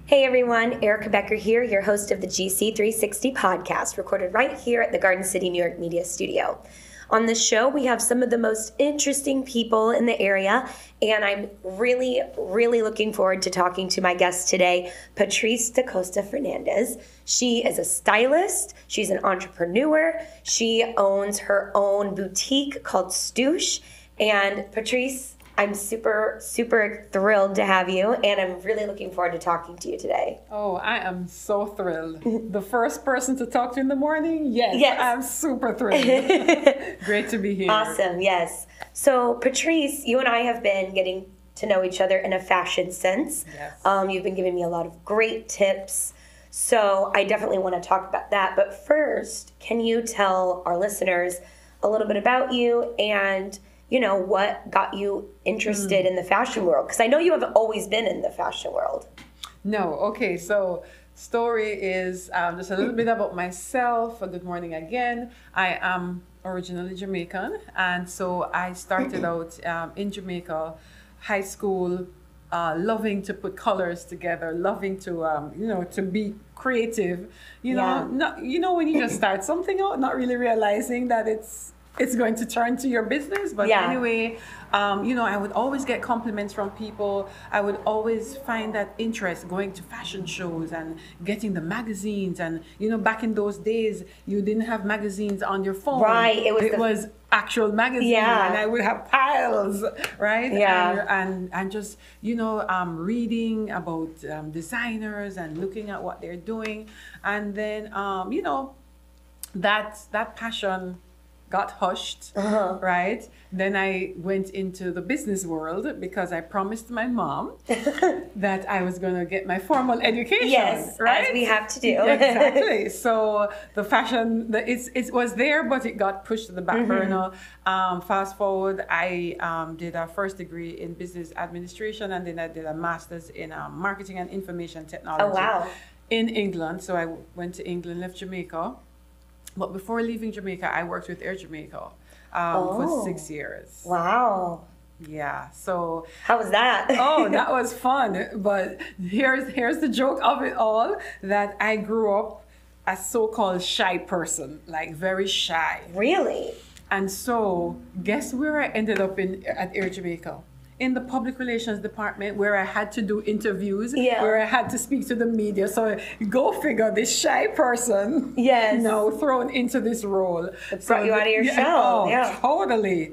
Hey everyone, Erica Becker here, your host of the GC360 podcast, recorded right here at the Garden City, New York Media Studio. On this show, we have some of the most interesting people in the area, and I'm really looking forward to talking to my guest today, Patrice FERNANDEZ. She is a stylist, she's an entrepreneur, she owns her own boutique called Stoosh, and Patrice, I'm super thrilled to have you, and I'm really looking forward to talking to you today. Oh, I am so thrilled. The first person to talk to in the morning? Yes. I'm super thrilled. Great to be here. Awesome, yes. So, Patrice, you and I have been getting to know each other in a fashion sense. Yes. You've been giving me a lot of great tips, so I definitely want to talk about that. But first, can you tell our listeners a little bit about you and what got you interested in the fashion world? Because I know you have always been in the fashion world. No, okay, so story is just a little bit about myself. Good morning again. I am originally Jamaican, and so I started out in Jamaica, high school, loving to put colors together, loving to to be creative. When you just start something out, not really realizing that it's going to turn to your business. But anyway, I would always get compliments from people. I would always find that interest going to fashion shows and getting the magazines. And, back in those days, you didn't have magazines on your phone. Right. It was actual magazine. Yeah. And I would have piles, right? Yeah. And just, reading about designers and looking at what they're doing. And then, that passion got hushed, right? Then I went into the business world because I promised my mom that I was going to get my formal education. Yes, right? as we have to do. Exactly. So the fashion, it was there, but it got pushed to the back burner. Fast forward, I did a first degree in business administration, and then I did a master's in marketing and information technology. Oh, wow. In England. So I went to England, left Jamaica. But before leaving Jamaica, I worked with Air Jamaica for 6 years. Wow. Yeah. So how was that? Oh, that was fun. But here's the joke of it all, that I grew up a so-called shy person, like very shy. Really? And so guess where I ended up at Air Jamaica? In the public relations department, where I had to do interviews, where I had to speak to the media. So go figure, this shy person, thrown into this role. It brought you out of your shell.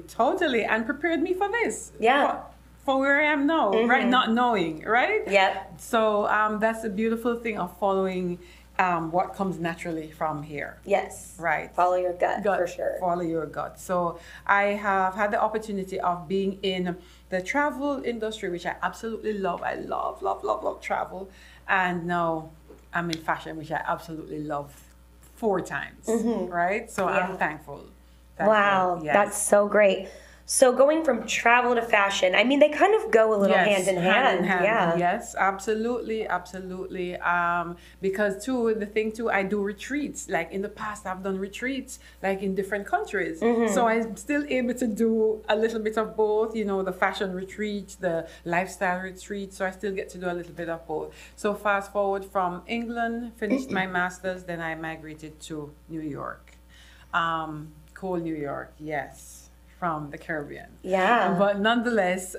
Totally, and prepared me for this. Yeah. For where I am now, right? Not knowing, right? Yep. So that's the beautiful thing of following what comes naturally from here. Yes. Right. Follow your gut, for sure. Follow your gut. So I have had the opportunity of being in the travel industry, which I absolutely love. I love travel. And now I'm in fashion, which I absolutely love 4 times. Right? So I'm thankful. Wow. Yes. That's so great. So going from travel to fashion, I mean, they kind of go a little hand in hand. Yeah. Yes, absolutely. Because the thing too, I do retreats. Like in the past, I've done retreats like in different countries. So I'm still able to do a little bit of both, the fashion retreat, the lifestyle retreat. So I still get to do a little bit of both. So fast forward from England, finished my master's, then I migrated to New York. Cool New York, yes. From the Caribbean. Yeah. But nonetheless,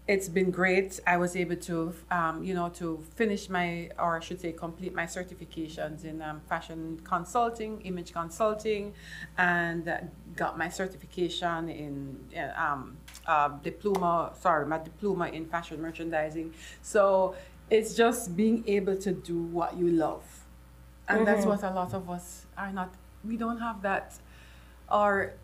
it's been great. I was able to, to finish complete my certifications in fashion consulting, image consulting, and got my certification in my diploma in fashion merchandising. So it's just being able to do what you love. And that's what a lot of us are not, we don't have that. Or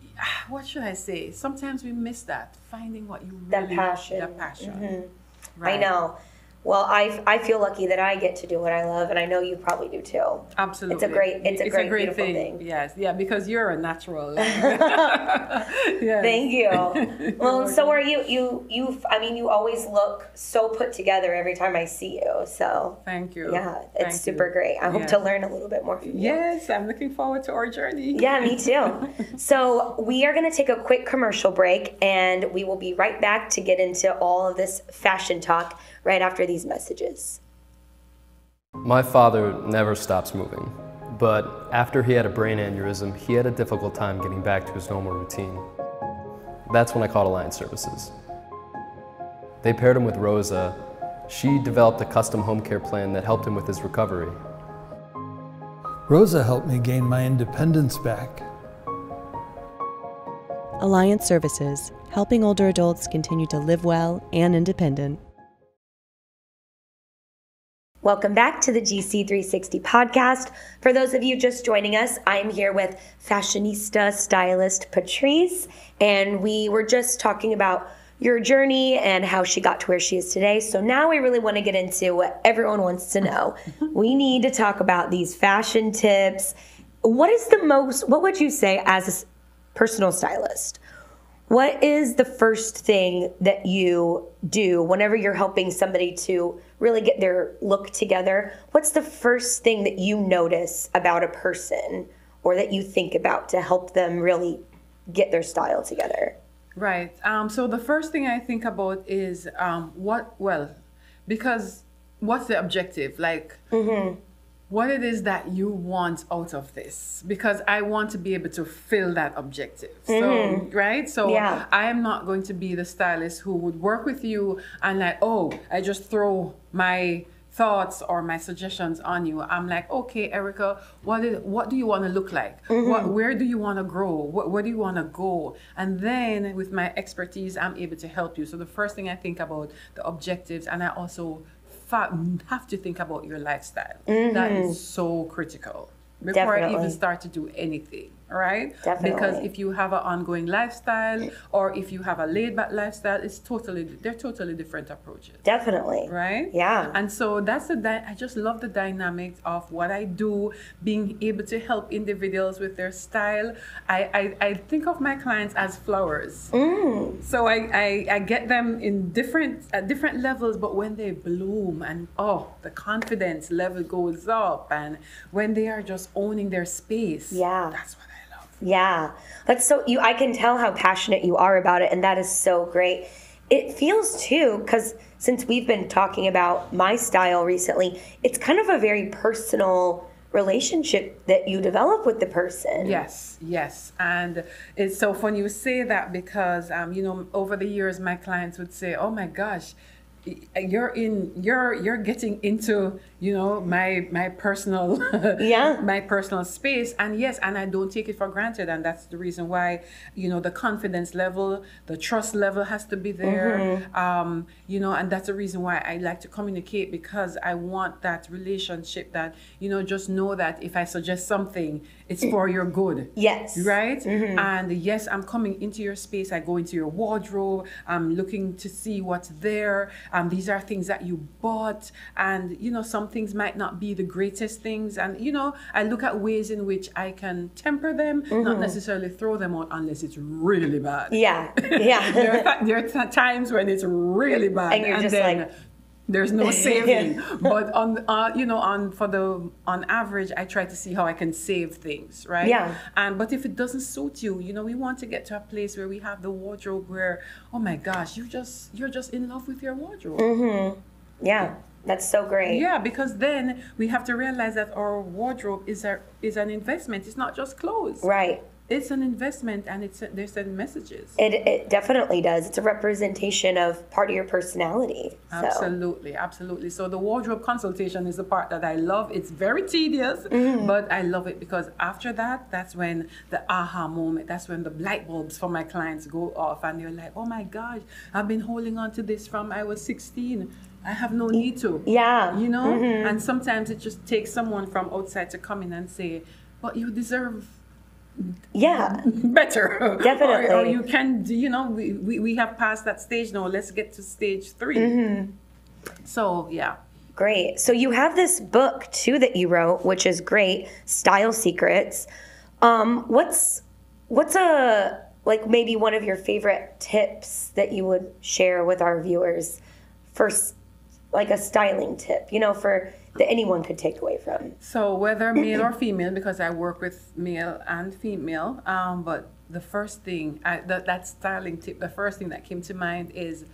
what should I say? Sometimes we miss that, finding what you really that passion. Right. I know. Well, I feel lucky that I get to do what I love, and I know you probably do too. Absolutely. It's a great beautiful thing. Yes, because you're a natural. Yes. Thank you. Well, so are you. You always look so put together every time I see you. So thank you. Yeah, it's super great. I hope to learn a little bit more from you. Yes, I'm looking forward to our journey. Yeah, me too. So we are going to take a quick commercial break, and we will be right back to get into all of this fashion talk right after these messages. My father never stops moving, but after he had a brain aneurysm, he had a difficult time getting back to his normal routine. That's when I called Alliance Services. They paired him with Rosa. She developed a custom home care plan that helped him with his recovery. Rosa helped me gain my independence back. Alliance Services, helping older adults continue to live well and independent. Welcome back to the GC360 podcast. For those of you just joining us, I'm here with fashionista stylist Patrice, and we were just talking about your journey and how she got to where she is today. So now we really want to get into what everyone wants to know. We need to talk about these fashion tips. What would you say as a personal stylist? What is the first thing that you do whenever you're helping somebody to really get their look together? What's the first thing that you notice about a person or that you think about to help them really get their style together? Right. So the first thing I think about is because what's the objective? Like, what it is that you want out of this, because I want to be able to fill that objective. So, right? So Yeah. I am not going to be the stylist who would work with you and like, oh, I just throw my thoughts or my suggestions on you. I'm like, okay, Erica, what do you want to look like? Where do you want to grow? Where do you want to go? And then with my expertise, I'm able to help you. So the first thing I think about the objectives, and I also have to think about your lifestyle. That is so critical before I even start to do anything. All right? Definitely. Because if you have an ongoing lifestyle or if you have a laid back lifestyle, they're totally different approaches. Definitely. Right? Yeah. And so that's I just love the dynamics of what I do, being able to help individuals with their style. I think of my clients as flowers. So I get them in at different levels, but when they bloom and the confidence level goes up, and when they are just owning their space, Yeah. that's what I love. Yeah. I can tell how passionate you are about it, and that is so great. It feels too, because since we've been talking about my style recently, it's kind of a very personal relationship that you develop with the person. Yes. And it's so funny you say that because, over the years, my clients would say, oh my gosh, you're getting into my personal my personal space, and yes, and I don't take it for granted, and that's the reason why the confidence level, the trust level has to be there, and that's the reason why I like to communicate, because I want that relationship that just know that if I suggest something, it's for your good. Yes. Right? And yes, I'm coming into your space, I go into your wardrobe, I'm looking to see what's there. These are things that you bought, and some things might not be the greatest things, and I look at ways in which I can temper them, not necessarily throw them out unless it's really bad. Yeah. there are times when it's really bad, and you're just then like, there's no saving. But on average, I try to see how I can save things, right? Yeah. But if it doesn't suit you, we want to get to a place where we have the wardrobe where, oh my gosh, you're just in love with your wardrobe. Yeah, that's so great. Yeah, because then we have to realize that our wardrobe is an investment. It's not just clothes. Right. It's an investment, and they send messages. It definitely does. It's a representation of part of your personality. Absolutely. So the wardrobe consultation is the part that I love. It's very tedious, but I love it because after that, that's when the aha moment, that's when the light bulbs for my clients go off, and they're like, oh my gosh, I've been holding on to this from I was 16. I have no need to. Yeah. And sometimes it just takes someone from outside to come in and say, but you deserve better. Definitely. or you can, we have passed that stage now. Let's get to stage 3. So, yeah. Great. So you have this book too that you wrote, which is great, Style Secrets. What's maybe one of your favorite tips that you would share with our viewers for like a styling tip, that anyone could take away from? So whether male or female, because I work with male and female, but the first thing, that styling tip, the first thing that came to mind is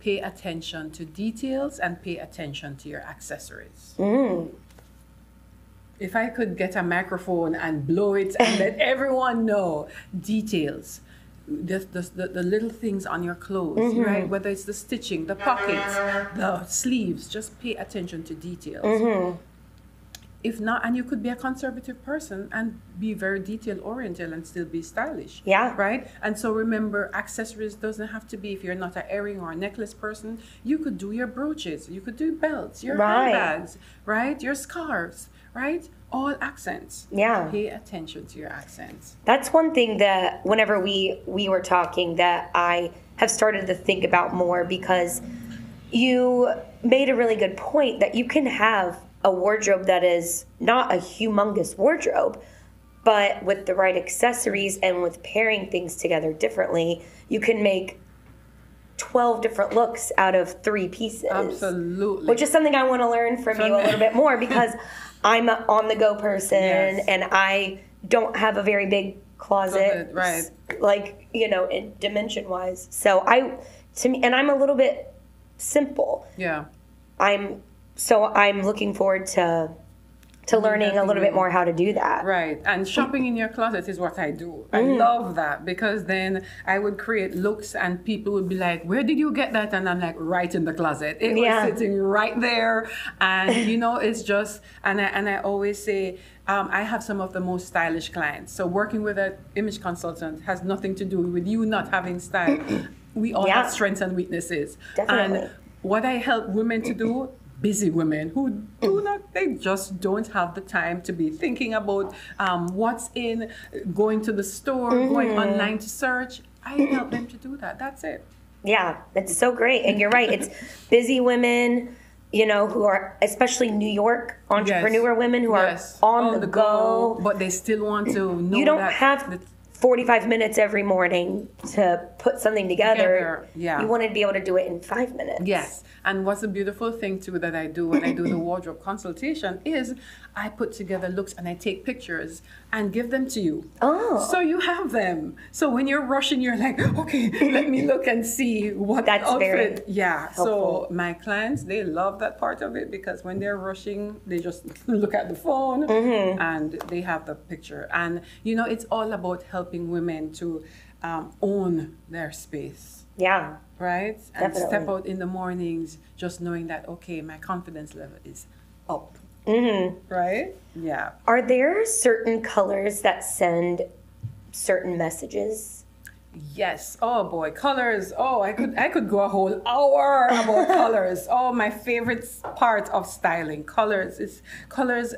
pay attention to details and pay attention to your accessories. If I could get a microphone and blow it and let everyone know details, the little things on your clothes, right? Whether it's the stitching, the pockets, the sleeves, just pay attention to details. If not, and you could be a conservative person and be very detail oriented and still be stylish. Yeah. Right? And so remember, accessories doesn't have to be, if you're not an earring or a necklace person, you could do your brooches, you could do belts, your handbags, right? Your scarves, right? All accents. Yeah. Pay attention to your accents. That's one thing that whenever we were talking that I have started to think about more, because you made a really good point that you can have a wardrobe that is not a humongous wardrobe, but with the right accessories and with pairing things together differently, you can make 12 different looks out of 3 pieces. Absolutely. Which is something I want to learn from you a little bit more, because I'm an on-the-go person, and I don't have a very big closet, right? Like, you know, in dimension-wise. So I'm a little bit simple. Yeah. I'm looking forward to learning a little bit more how to do that. Right. And shopping in your closet is what I do. I love that, because then I would create looks and people would be like, where did you get that? And I'm like, right in the closet. It was sitting right there. And, you know, it's just, and I always say, I have some of the most stylish clients. So working with an image consultant has nothing to do with you not having style. We all have strengths and weaknesses. Definitely. And what I help women to do, busy women who they just don't have the time to be thinking about what's in, going to the store, going online to search. I help them to do that. That's it. Yeah, it's so great. And you're right. It's busy women, you know, who are, especially New York entrepreneur women who are on the go. But they still want to know you don't have 45 minutes every morning to put something together. Yeah. You want to be able to do it in 5 minutes. Yes. And what's the beautiful thing too that I do when I do the wardrobe consultation is I put together looks and I take pictures and give them to you. Oh. So you have them. So when you're rushing, you're like, okay, let me look and see what That's outfit. very So helpful. my clients, they love that part of it, because when they're rushing, they just look at the phone and they have the picture. And, you know, it's all about helping women to own their space. Yeah. Right? And Definitely. step out in the mornings just knowing that, okay, my confidence level is up. Right? Yeah. Are there certain colors that send certain messages? Yes. Oh boy, colors. Oh, I could go a whole hour about colors. Oh, my favorite part of styling, colors. Colors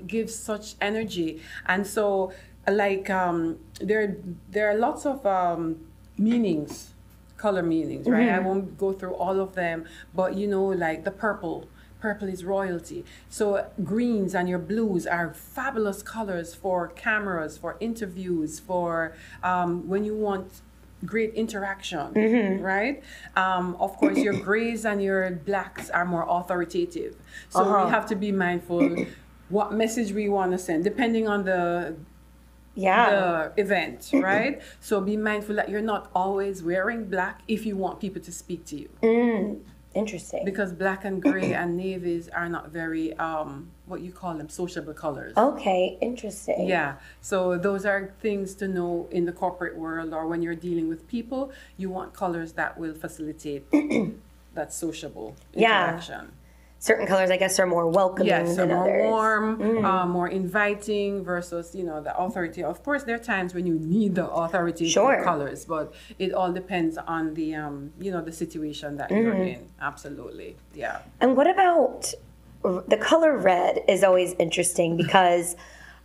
give such energy. And so like there are lots of meanings, color meanings, right? I won't go through all of them, but you know, like the purple is royalty. So greens and your blues are fabulous colors for cameras, for interviews, for when you want great interaction, right? Of course, your grays and your blacks are more authoritative. So we have to be mindful what message we want to send, depending on the event, right? So be mindful that you're not always wearing black if you want people to speak to you. Interesting. Because black and gray and navies are not very, what you call them, sociable colors. Okay, interesting. Yeah, so those are things to know in the corporate world, or when you're dealing with people, you want colors that will facilitate that sociable interaction. Certain colors, I guess, are more welcoming than more others. warm, more inviting versus, you know, the authority. Of course, there are times when you need the authority colors, but it all depends on the, you know, the situation that you're in. Absolutely, yeah. And what about the color red? Is always interesting because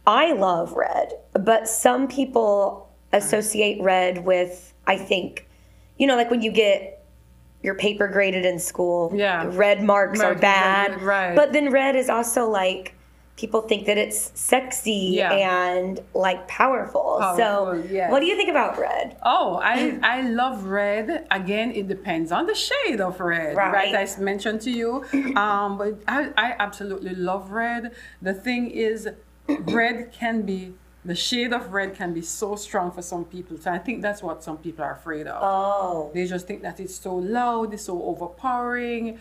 I love red, but some people associate red with, I think, you know, like when you get your paper graded in school, red marks are bad. Right. But then red is also like, people think that it's sexy and like powerful. So what do you think about red? Oh, I love red. Again, it depends on the shade of red, right? I mentioned to you. But I absolutely love red. The thing is, red can be The shade of red can be so strong for some people. So I think that's what some people are afraid of. Oh. They just think that it's so loud, it's so overpowering.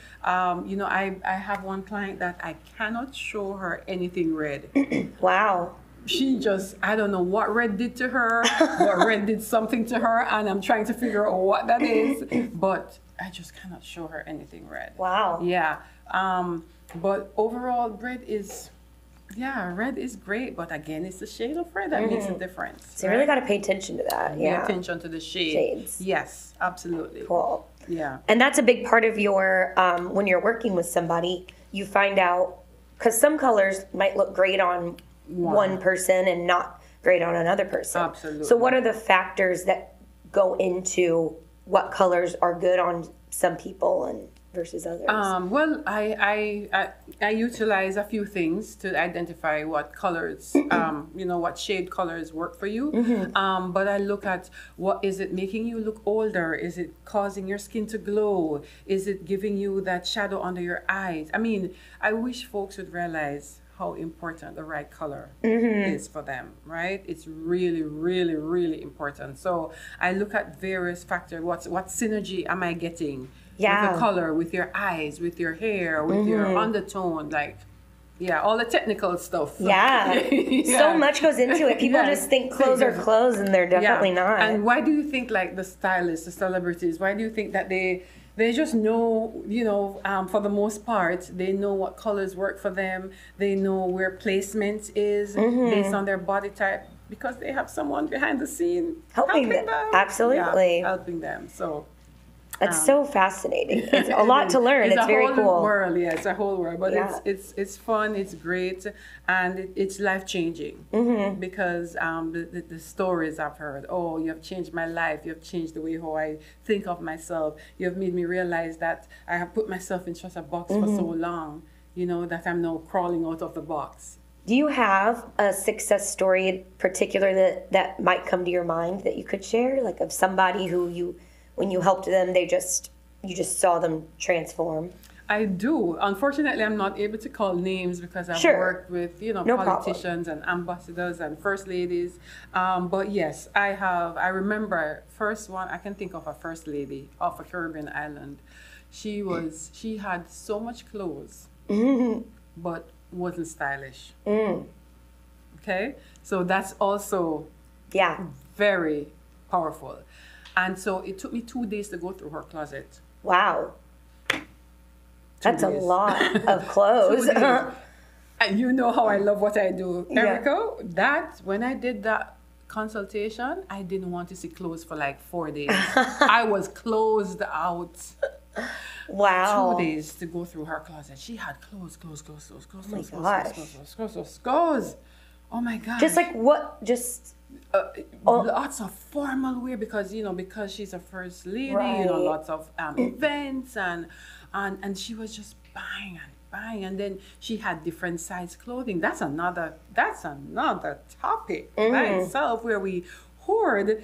You know, I have one client that I cannot show her anything red. Wow. She just, I don't know what red did to her, but red did something to her, and I'm trying to figure out what that is, but I just cannot show her anything red. Wow. Yeah. But overall, red is great, but again, it's the shade of red that makes a difference. So you really got to pay attention to that. Pay attention to the Shades. Yes, absolutely. Cool. Yeah. And that's a big part of your, when you're working with somebody, you find out, because some colors might look great on one person and not great on another person. Absolutely. So what are the factors that go into what colors are good on some people and versus others? Well, I utilize a few things to identify what colors, you know, what shade colors work for you. But I look at what is it making you look older? Is it causing your skin to glow? Is it giving you that shadow under your eyes? I mean, I wish folks would realize how important the right color is for them, right? It's really, really, really important. So I look at various factors. What synergy am I getting with the color, with your eyes, with your hair, with your undertone, like, all the technical stuff. So much goes into it. People just think clothes are clothes, and they're definitely not. And why do you think, like, the stylists, the celebrities, why do you think that they just know, you know, for the most part, they know what colors work for them. They know where placement is based on their body type, because they have someone behind the scene helping them. Absolutely. Helping them. So it's so fascinating. It's a lot to learn. It's very cool. It's a whole world, it's a whole world. But it's fun, it's great, and it's life-changing because the stories I've heard, oh, you have changed my life, you have changed the way how I think of myself, you have made me realize that I have put myself in such a box for so long, you know, that I'm now crawling out of the box. Do you have a success story in particular that might come to your mind that you could share, like of somebody who when you helped them, you just saw them transform? I do. Unfortunately, I'm not able to call names because I've worked with, you know, politicians and ambassadors and first ladies. But yes, I have. I remember first one, I can think of a first lady off a Caribbean island. She had so much clothes, but wasn't stylish. Okay? So that's also very powerful. And so it took me 2 days to go through her closet. Wow. That's a lot of clothes. And you know how I love what I do. Erica, when I did that consultation, I didn't want to see clothes for like 4 days. I was closed out. Wow. 2 days to go through her closet. She had clothes. Oh my gosh. Just like what? Just... lots of formal wear because she's a first lady, lots of events and she was just buying, and then she had different size clothing. That's another topic by itself, where we hoard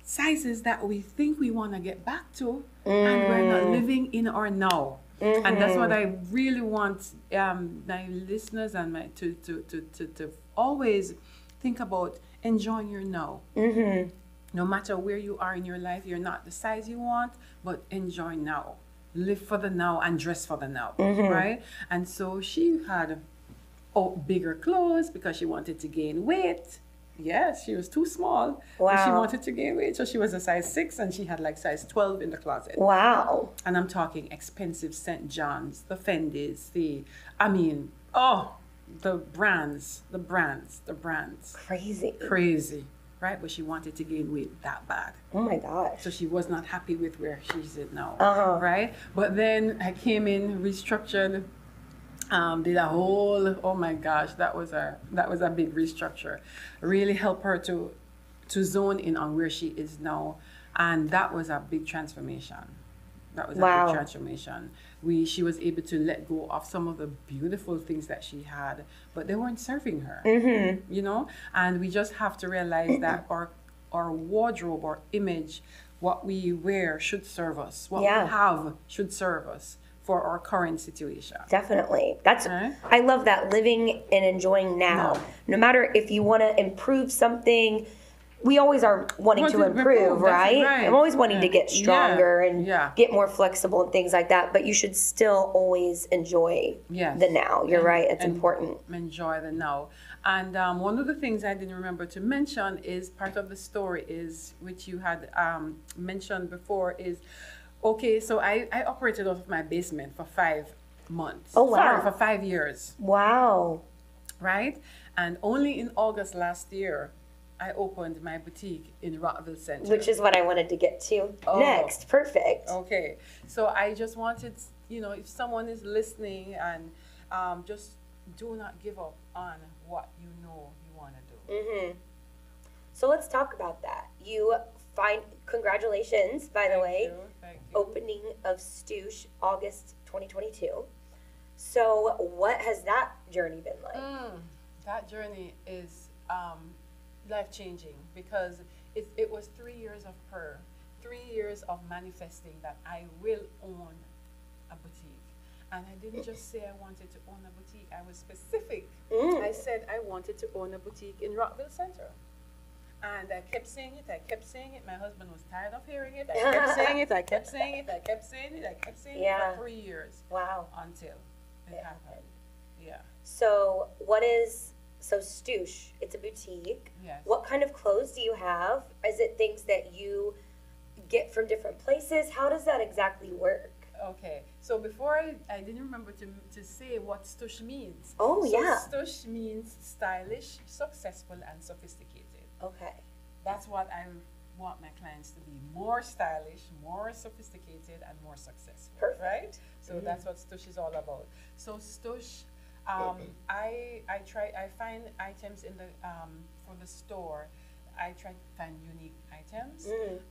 sizes that we think we want to get back to and we're not living in our now. And that's what I really want my listeners and to always think about. Enjoying your now. No matter where you are in your life, you're not the size you want, but enjoy now. Live for the now and dress for the now, right? And so she had bigger clothes because she wanted to gain weight. Yes, she was too small. Wow. And she wanted to gain weight, so she was a size 6 and she had like size 12 in the closet. Wow. And I'm talking expensive St. John's, the FERNANDEZ, the brands. Crazy, right? But she wanted to gain weight that bad. Oh my gosh. So she was not happy with where she's at now, right? But then I came in, restructured, did a whole, oh my gosh, that was a big restructure. Really helped her to zone in on where she is now. And that was a big transformation. She was able to let go of some of the beautiful things that she had, but they weren't serving her, you know? And we just have to realize that our wardrobe, our image, what we wear should serve us. What we have should serve us for our current situation. Definitely. That's Right. I love that, living and enjoying now. No matter if you want to improve something, we always are wanting to improve, right? Right. I'm always wanting to get stronger and Yeah. get more flexible and things like that, but you should still always enjoy Yes. the now. You're right. It's and important. Enjoy the now. And one of the things I didn't remember to mention is part of the story is, which you had mentioned before, is, okay, so I operated out of my basement for 5 months. Oh, wow. Sorry, for 5 years, Wow. right? And only in August last year, I opened my boutique in Rockville Center. Which is what I wanted to get to Oh. next. Perfect. Okay, so I just wanted, if someone is listening, and just do not give up on what you know you want to do. Mm-hmm. So let's talk about that. Congratulations, by the way, Thank you. opening of Stoosh, August 2022. So what has that journey been like? That journey is life-changing, because it was 3 years of prayer, 3 years of manifesting that I will own a boutique. And I didn't just say I wanted to own a boutique, I was specific. I said I wanted to own a boutique in Rockville Center. And I kept saying it, I kept saying it. My husband was tired of hearing it. I kept saying it, I kept saying it, I kept saying it, I kept saying it for 3 years. Wow. Until it happened. Yeah. So Stoosh, it's a boutique. Yes. What kind of clothes do you have? Is it things that you get from different places? How does that exactly work? Okay, so before I didn't remember to say what Stoosh means. Oh, yeah. Stoosh means stylish, successful, and sophisticated. Okay. That's what I want my clients to be: more stylish, more sophisticated, and more successful. Perfect. Right? So that's what Stoosh is all about. So Stoosh, I find items in the for the store. I try to find unique items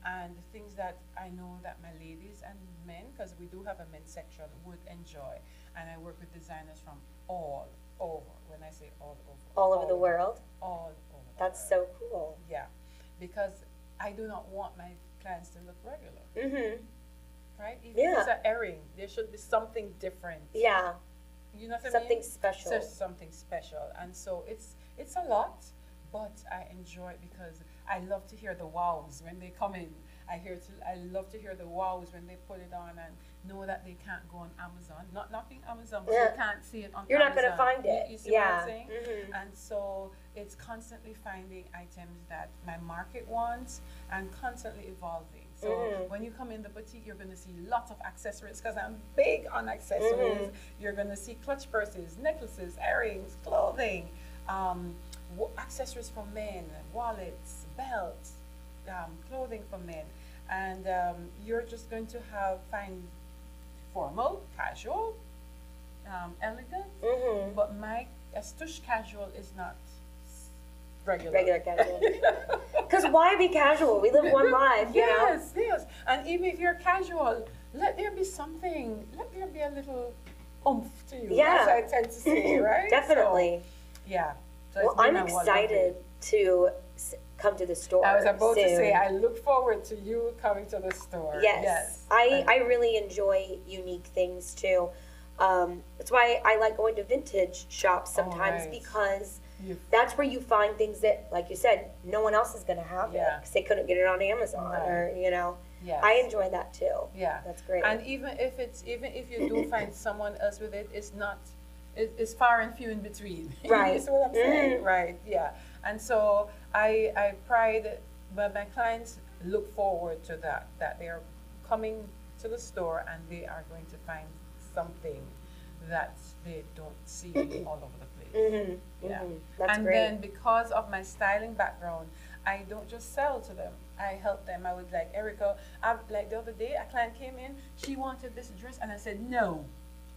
and things that I know that my ladies and men, because we do have a men's section, would enjoy. And I work with designers from all over. When I say all over. All over the world? All over. That's so cool. Yeah. Because I do not want my clients to look regular. Mm-hmm. Right? Even if it's an earring, there should be something different. Yeah. You know what I mean? Something special. So something special. And so it's a lot, but I enjoy it because I love to hear the wows when they come in. I love to hear the wows when they put it on and know that they can't go on Amazon. Not knocking Amazon, but they can't see it on You're not Amazon. going to find it. You see what I'm saying? Mm-hmm. And so it's constantly finding items that my market wants and constantly evolving. So when you come in the boutique, you're going to see lots of accessories because I'm big on accessories. You're going to see clutch purses, necklaces, earrings, clothing, accessories for men, wallets, belts, clothing for men. And you're just going to find formal, casual, elegant. But my Stoosh casual is not regular casual. Because why be casual? We live one life, you know? Yes. And even if you're casual, let there be a little oomph to you. Yeah. As I tend to say, right? Definitely. So, yeah. So well, I'm excited to come to the store. I was about soon. to say, I look forward to you coming to the store. Yes. I really enjoy unique things too. That's why I like going to vintage shops sometimes because that's where you find things that, like you said, no one else is going to have it because they couldn't get it on Amazon or, you know. Yes. I enjoy that too. Yeah. That's great. And even if you do find someone else with it, it's far and few in between. Right. You see what I'm saying? Right. Yeah. And so I pride, but my clients look forward to that they are coming to the store and they are going to find something that they don't see all over the place. Yeah. That's and great. then because of my styling background, I don't just sell to them. I help them. I would like, Erica, like the other day, a client came in, she wanted this dress, and I said, no.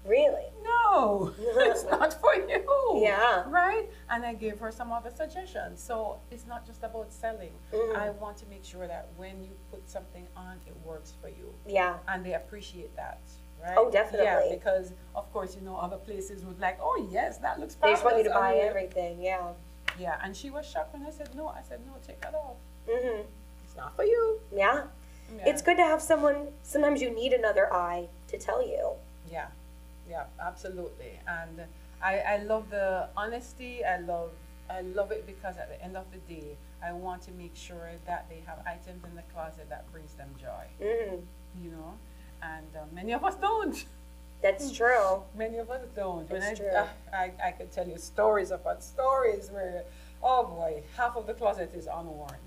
Really? No, it's not for you. Yeah. Right? And I gave her some other suggestions. So it's not just about selling. I want to make sure that when you put something on, it works for you. Yeah. And they appreciate that. Right? Oh, definitely. Yeah, because of course, other places would like, oh yes, that looks They fabulous. just want you to buy everything, yeah. Yeah, and she was shocked when I said no. I said, no, take that off. Mm-hmm. It's not for you. Yeah. It's good to have someone, sometimes you need another eye to tell you. Yeah, yeah, absolutely. And I love the honesty. I love it because at the end of the day, I want to make sure that they have items in the closet that brings them joy. You know, and many of us don't. That's true. Many of us don't. That's true. I could tell you stories upon stories where, oh boy, half of the closet is unworn.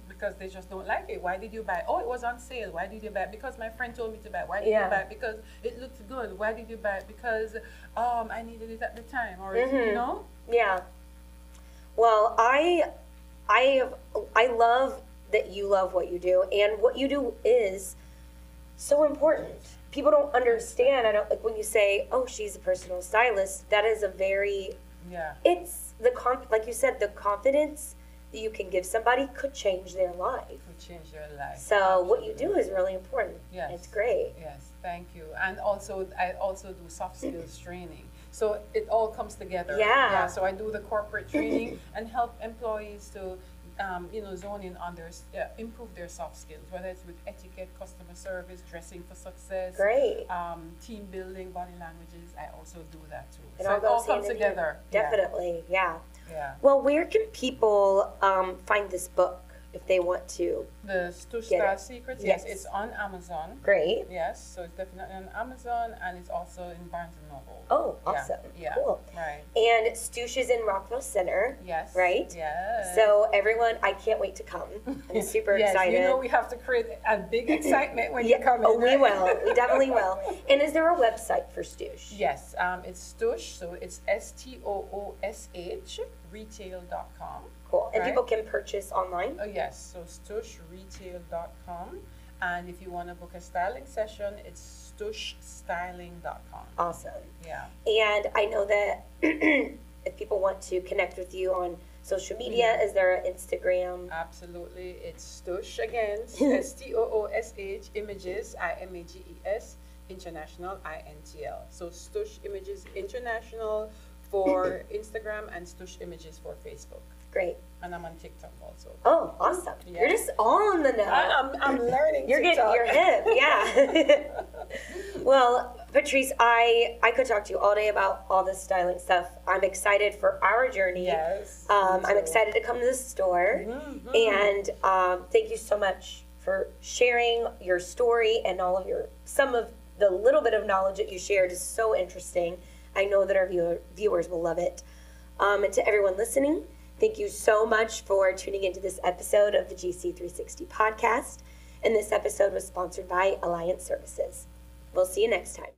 Because they just don't like it. Why did you buy? Oh, it was on sale. Why did you buy it? Because my friend told me to buy it. Why did you buy it? Because it looked good. Why did you buy it? Because I needed it at the time, or you know. Yeah. Well, I love that you love what you do, and what you do is so important. People don't understand. I don't like when you say, "Oh, she's a personal stylist." That is a very It's the like you said, the confidence that you can give somebody could change their life. Could change their life. So Absolutely. what you do is really important. Yes, it's great. Yes, thank you. And also, I also do soft skills training. So it all comes together. Yeah. So I do the corporate training and help employees to, zone in on their, improve their soft skills, whether it's with etiquette, customer service, dressing for success. Great. Team building, body languages. I also do that too. It So all it all goes hand comes in hand. together. Definitely, yeah. Yeah. Well, where can people find this book if they want to? The Stoosh Get Style it. Secrets. Yes. Yes, it's on Amazon. Great. Yes, so it's definitely on Amazon, and it's also in Barnes and Noble. Oh, awesome. Yeah. Cool. Right. And Stoosh is in Rockville Center. Yes. Right? Yes. So everyone, I can't wait to come. I'm super yes, excited. You know we have to create a big excitement when you come in. Oh, we right? will. We definitely will. And is there a website for Stoosh? Yes, it's Stoosh, so it's STOOSH retail.com. Cool. And Right. people can purchase online? Oh yes, so StooshRetail.com, and if you want to book a styling session, it's StooshStyling.com. Awesome. Yeah. And I know that if people want to connect with you on social media, is there an Instagram? Absolutely, it's Stoosh again, STOOSH Images, IMAGES, International, INTL. So Stoosh Images International for Instagram and Stoosh Images for Facebook. Great. And I'm on TikTok also. Oh, awesome. Yeah. You're just all in the know. I'm learning You're TikTok. you're hip, yeah. Well, Patrice, I could talk to you all day about all this styling stuff. I'm excited for our journey. Yes. I'm excited to come to the store. And thank you so much for sharing your story and all of some of the little bit of knowledge that you shared is so interesting. I know that our viewers will love it. And to everyone listening, thank you so much for tuning into this episode of the GC360 podcast. And this episode was sponsored by Alliance Services. We'll see you next time.